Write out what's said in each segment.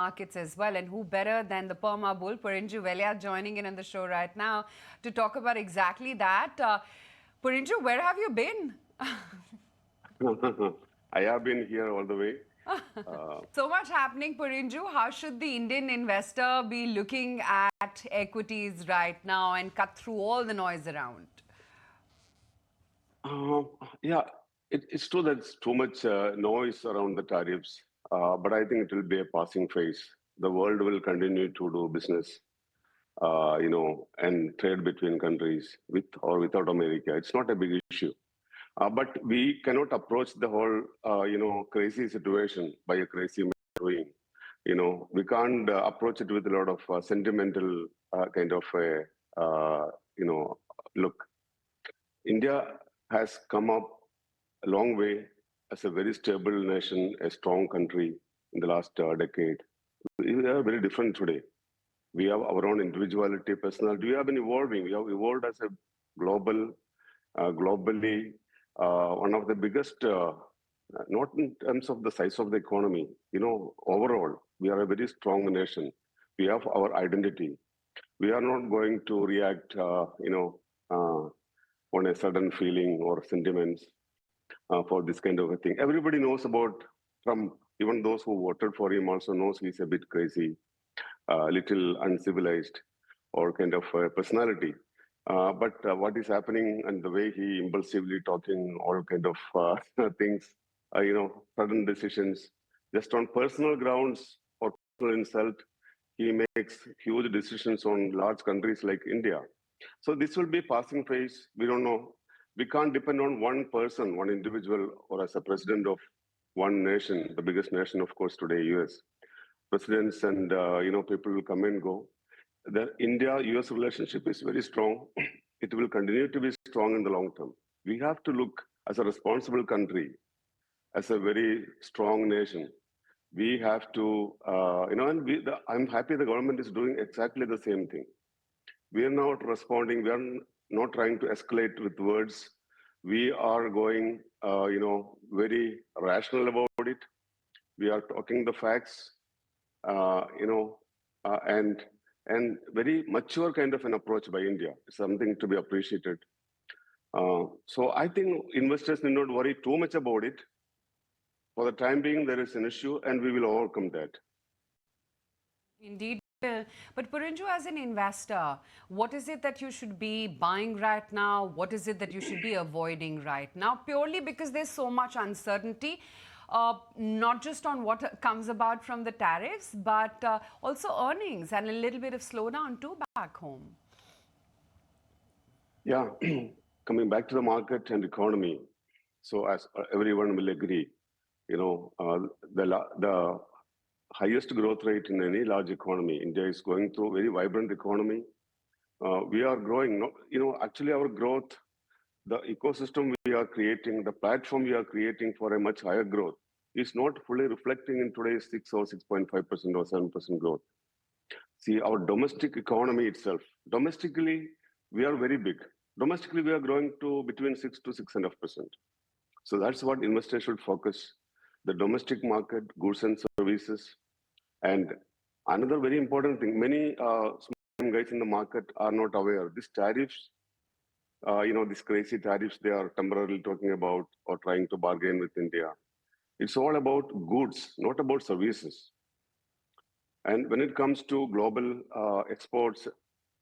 markets as well. And who better than the Pharma bull, Porinju Veliyath, joining in on the show right now to talk about exactly that. Porinju, where have you been? I have been here all the way. Uh, So much happening, Porinju. How should the Indian investor be looking at equities right now and cut through all the noise around? uh, yeah, it's true that it's too much noise around the tariffs, but I think it will be a passing phase. The world will continue to do business, and trade between countries with or without America. It's not a big issue. But we cannot approach the whole, crazy situation by a crazy man doing. We can't approach it with a lot of sentimental kind of you know, look. India has come up a long way as a very stable nation, a strong country in the last decade. We are very different today. We have our own individuality, personality. We have been evolving. We have evolved as a globally, one of the biggest, not in terms of the size of the economy, overall, we are a very strong nation. We have our identity. We are not going to react, on a sudden feeling or sentiments for this kind of a thing. Everybody knows about Trump. Even those who voted for him also knows he's a bit crazy, little uncivilized, or kind of personality. But what is happening and the way he impulsively talking all kind of things, sudden decisions, just on personal grounds or personal insult, he makes huge decisions on large countries like India. So this will be passing phase. We don't know. We can't depend on one person, one individual, or as a president of one nation, the biggest nation, of course, today, US. Presidents and people will come and go. The India-US relationship is very strong. It will continue to be strong in the long term. We have to look as a responsible country, as a very strong nation. We have to, I'm happy the government is doing exactly the same thing. We are not responding. We are not trying to escalate with words. We are going, very rational about it. We are talking the facts, uh, you know, and very mature kind of an approach by India. Something to be appreciated. So I think investors need not worry too much about it. For the time being, there is an issue, and we will overcome that. Indeed. But Purinju, as an investor, what is it that you should be buying right now? What is it that you should be avoiding right now? Purely because there's so much uncertainty, not just on what comes about from the tariffs, but also earnings and a little bit of slowdown too back home. Yeah, coming back to the market and economy. So as everyone will agree, the highest growth rate in any large economy. India is going through a very vibrant economy. We are growing. Actually, our growth, the ecosystem we are creating, the platform we are creating for a much higher growth is not fully reflecting in today's 6 or 6.5% or 7% growth. See, our domestic economy itself, domestically, we are very big. Domestically, we are growing to between 6 to 6.5%. So that's what investors should focus. The domestic market, goods and services. And another very important thing, many small guys in the market are not aware. These tariffs, these crazy tariffs they are temporarily talking about or trying to bargain with India. It's all about goods, not about services. And when it comes to global exports,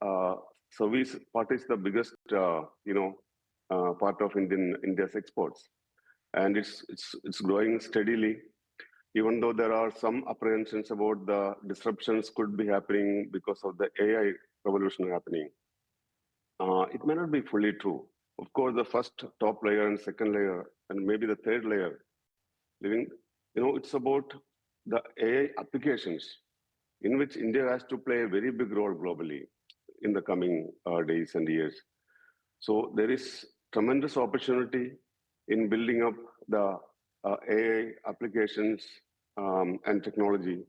uh, service part is the biggest, part of India's exports, and it's growing steadily. Even though there are some apprehensions about the disruptions could be happening because of the AI revolution happening, it may not be fully true. Of course, the first top layer and second layer, and maybe the third layer, living, it's about the AI applications in which India has to play a very big role globally in the coming days and years. So there is tremendous opportunity in building up the AI applications and technology.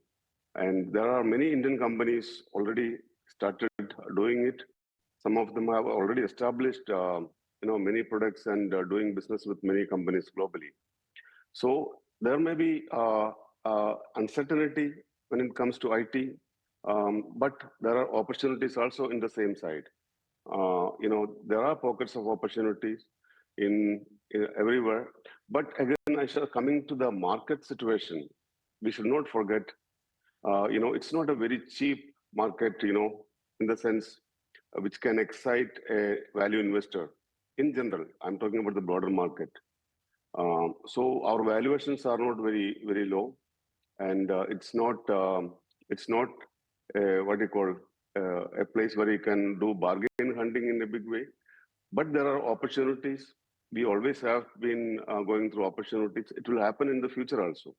And there are many Indian companies already started doing it. Some of them have already established, many products and doing business with many companies globally. So there may be uncertainty when it comes to IT, but there are opportunities also in the same side. There are pockets of opportunities in everywhere. But again, Aisha, coming to the market situation, we should not forget, it's not a very cheap market, in the sense which can excite a value investor. In general, I'm talking about the broader market. So our valuations are not very, very low, and it's not what you call a place where you can do bargain hunting in a big way. But there are opportunities. We always have been going through opportunities. It will happen in the future also.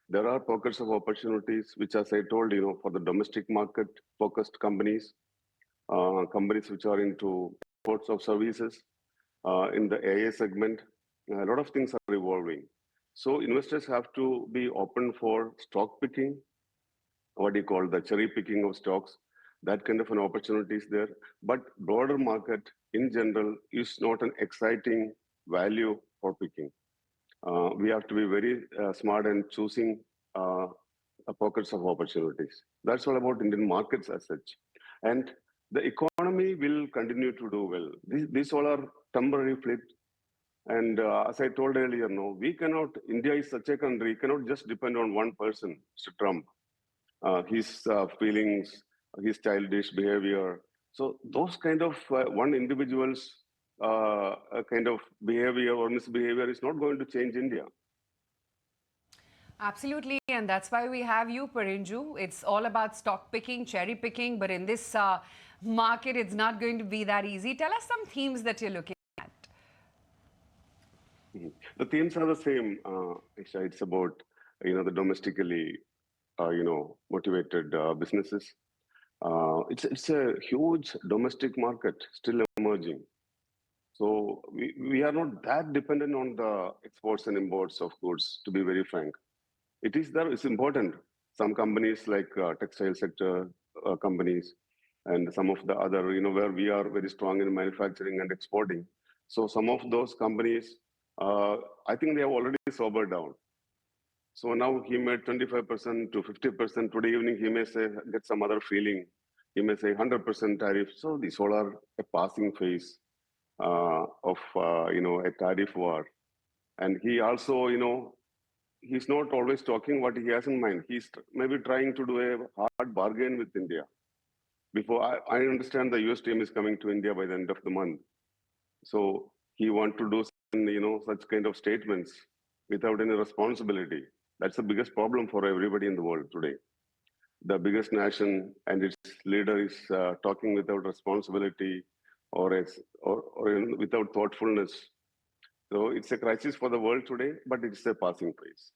There are pockets of opportunities, which, as I told, for the domestic market focused companies, companies which are into exports of services, in the AI segment, a lot of things are evolving. So investors have to be open for stock picking, what do you call the cherry picking of stocks. That kind of an opportunity is there. But broader market in general is not an exciting value for picking. We have to be very smart and choosing pockets of opportunities. That's all about Indian markets as such. And the economy will continue to do well. These all are temporary flips. And as I told earlier, no, we cannot, India is such a country, cannot just depend on one person, Mr. Trump, his feelings, his childish behavior. So those kind of one individual's kind of behavior or misbehavior is not going to change India. Absolutely, and that's why we have you, Porinju. It's all about stock picking, cherry picking, but in this market, it's not going to be that easy. Tell us some themes that you're looking at. The themes are the same, Isha. It's about, the domestically, motivated businesses. It's a huge domestic market still emerging. So we are not that dependent on the exports and imports of goods, to be very frank. It is there, it's important. Some companies like textile sector companies and some of the other, where we are very strong in manufacturing and exporting. So some of those companies, I think they have already sobered down. So now he made 25% to 50%. Today evening, he may say, get some other feeling. He may say 100% tariff. So these all are a passing phase of, a tariff war. And he also, he's not always talking what he has in mind. He's maybe trying to do a hard bargain with India. Before I understand the US team is coming to India by the end of the month. So he wants to do, such kind of statements without any responsibility. That's the biggest problem for everybody in the world today. The biggest nation and its leader is talking without responsibility or without thoughtfulness. So it's a crisis for the world today, but it's a passing phase.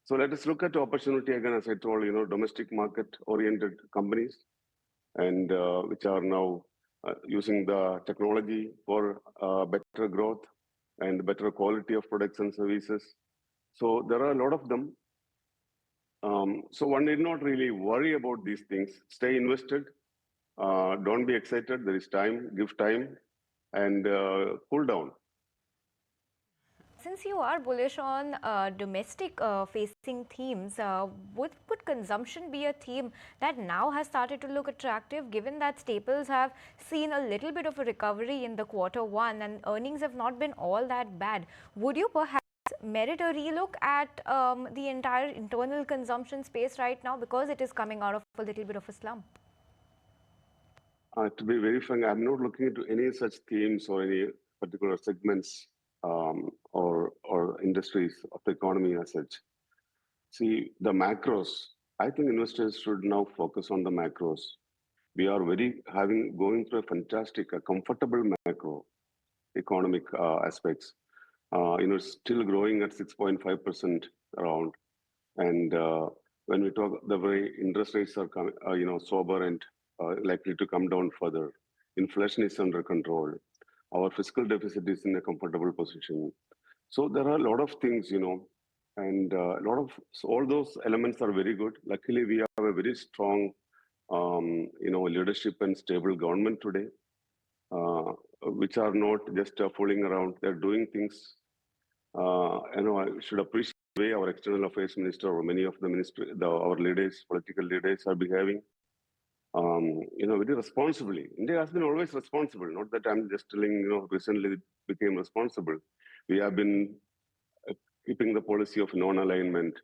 So let us look at opportunity again, as I told, domestic market-oriented companies, and which are now using the technology for better growth and better quality of products and services. So there are a lot of them. So one need not really worry about these things. Stay invested. Don't be excited. There is time. Give time, and cool down. Since you are bullish on domestic facing themes, would consumption be a theme that now has started to look attractive, given that staples have seen a little bit of a recovery in the Q1 and earnings have not been all that bad? Would you perhaps merit a relook at the entire internal consumption space right now, because it is coming out of a little bit of a slump? To be very frank, I'm not looking into any such themes or any particular segments or industries of the economy as such. See, the macros, I think investors should now focus on the macros. We are going through a fantastic, a comfortable macro economic aspects. Still growing at 6.5% around. And when we talk, the way interest rates are sober and likely to come down further. Inflation is under control. Our fiscal deficit is in a comfortable position. So there are a lot of things, and so all those elements are very good. Luckily, we have a very strong, leadership and stable government today, which are not just fooling around. They're doing things. I should appreciate way our external affairs minister or many of the our leaders, political leaders are behaving, very responsibly. India has been always responsible. Not that I'm just telling, recently it became responsible. We have been keeping the policy of non-alignment.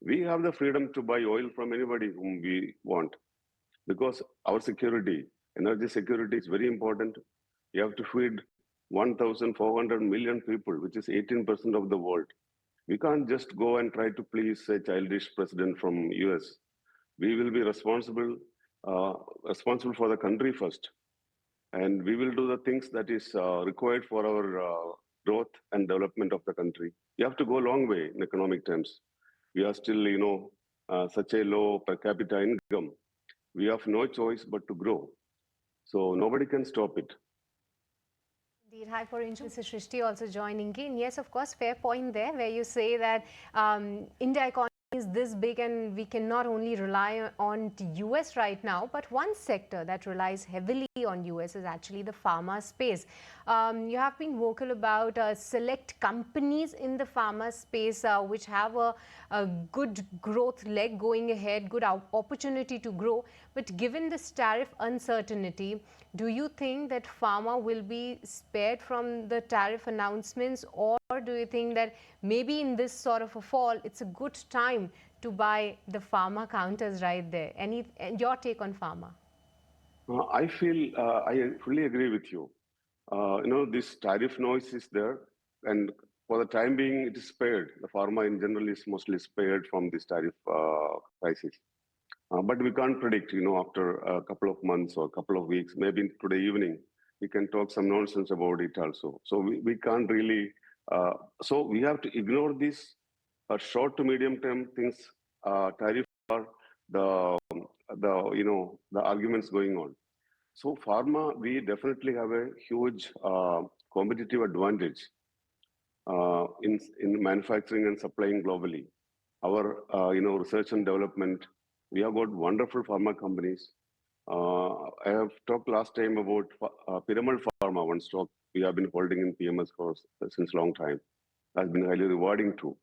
We have the freedom to buy oil from anybody whom we want because our security, energy security is very important. You have to feed 1,400 million people, which is 18% of the world. We can't just go and try to please a childish president from US. We will be responsible for the country first. And we will do the things that is required for our growth and development of the country. You have to go a long way in economic terms. We are still, such a low per capita income. We have no choice but to grow. So nobody can stop it. Indeed. Hi, Porinju. This is Shrishti also joining in. Yes, of course, fair point there where you say that India economy is this big and we cannot only rely on the US right now, but one sector that relies heavily on US is actually the pharma space. You have been vocal about select companies in the pharma space which have a good growth leg going ahead, good opportunity to grow. But given this tariff uncertainty, do you think that pharma will be spared from the tariff announcements, or do you think that maybe in this sort of a fall, it's a good time to buy the pharma counters right there? Your take on pharma? I feel I fully agree with you. This tariff noise is there, and for the time being, it is spared. The pharma in general is mostly spared from this tariff crisis. But we can't predict, after a couple of months or a couple of weeks, maybe today evening, we can talk some nonsense about it also. So we can't really, so we have to ignore these short to medium term things, tariff or the arguments going on. So pharma, we definitely have a huge competitive advantage in manufacturing and supplying globally. Our research and development, we have got wonderful pharma companies. I have talked last time about Piramal Pharma, one stock we have been holding in PMS for since long time. Has been highly rewarding too.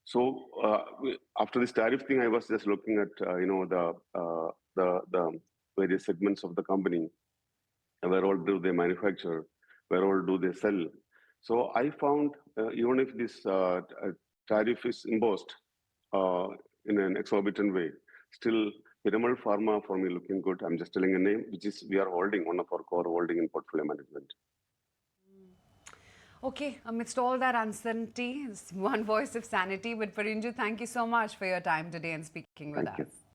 So after this tariff thing, I was just looking at the various segments of the company. Where all do they manufacture? Where all do they sell? So I found even if this tariff is imposed in an exorbitant way, still Piramal Pharma for me looking good. I'm just telling a name, which is we are holding one of our core holding in portfolio management. Okay, amidst all that uncertainty, it's one voice of sanity. But Porinju, thank you so much for your time today and speaking with us. Thank you.